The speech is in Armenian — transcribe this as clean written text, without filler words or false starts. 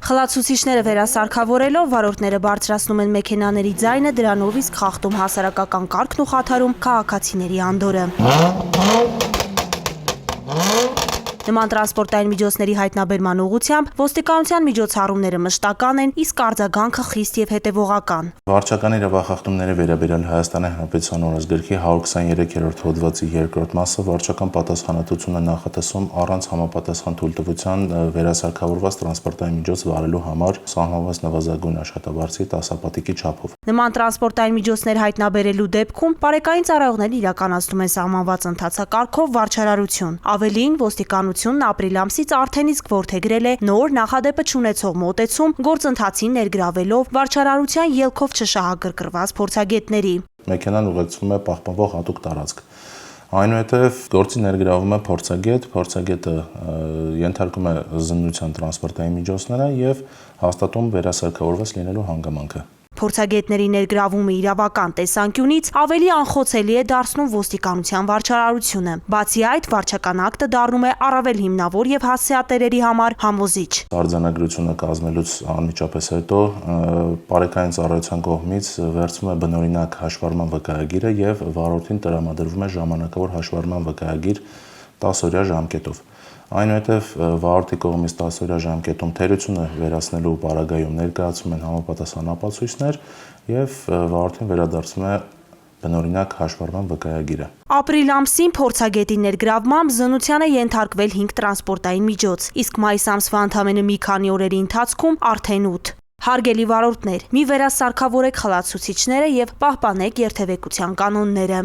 Խլացուցիչները վերասարքավորելով վարորդները բարձրացնում են մեքենաների ձայնը, դրանով իսկ խախտում հասարակական կարգն ու խաթարում քաղաքացիների անդորրը։ Նման տրանսպորտային միջոցների հայտնաբերման ուղղությամբ ոստիկանության միջոցառումները մշտական են, իսկ արձագանքը խիստ եւ հետեւողական։ Վարչական իրավախախտումների վերաբերյալ Հայաստանի Հանրապետության օրենսգրքի 123-րդ հոդվածի 2-րդ մասը վարչական պատասխանատվություն է նախատեսում առանց համապատասխան թույլտվության վերասարքավորված տրանսպորտային միջոց վարելու համար սահմանված նվազագույն աշխատավարձի 10 պատիկի չափով։ Նման տրանսպորտային միջոցներ հայտնաբերելու դեպքում բարեկային ծառայողներն իրականացնում են սահմանված ընթացակարգով վարչարարություն։ Ավելին, ոստիկանությունն ապրիլ ամսից արդեն իսկ որդեգրել է նոր նախադեպը չունեցող մոտեցում, գործընթացին ներգրավելով վարչարարության ելքով չշահագրգռված փորձագետների։ Մեքենան ուղեկցվում է պահպանվող հատուկ տարածք։ Այնուհետև գործի ներգրավում է փորձագետը ենթարկում է զննության տրանսպորտային միջոցները եւ հաստատում վերասարքավորված լինելու հանգամանքը։ Փորձագետների ներգրավումը իրավական տեսանկյունից ավելի անխոցելի է դարձնում ոստիկանության վարչարարությունը։ Բացի այդ, վարչական ակտը դառնում է առավել հիմնավոր եւ հասցեատերերի համար համոզիչ։ Արձանագրությունը կազմելուց անմիջապես հետո բարեկային ծառայության կողմից վերցվում է բնօրինակ հաշվառման վկայագիրը եւ վարորդին տրամադրվում է ժամանակավոր հաշվառման վկայագիր 10-օրյա ժամկետով։ Այնուհետև վարորդի կողմից 10-օրյա ժամկետում թերությունը վերացնելու պարագայում ներկայացում են համապատասխան ապացույցներ եւ վարորդին վերադարձում է բնօրինակ հաշվառման վկայագիրը։ Ապրիլ ամսին փորձագետի ներգրավմամբ զննության է ենթարկվել 5 տրանսպորտային միջոց, իսկ մայիս ամսվա ընդամենը մի քանի օրերի ընթացքում արդեն 8։ Հարգելի վարորդներ, մի վերասարքավորեք խլացուցիչները եւ պահպանեք երթևեկության կանոնները։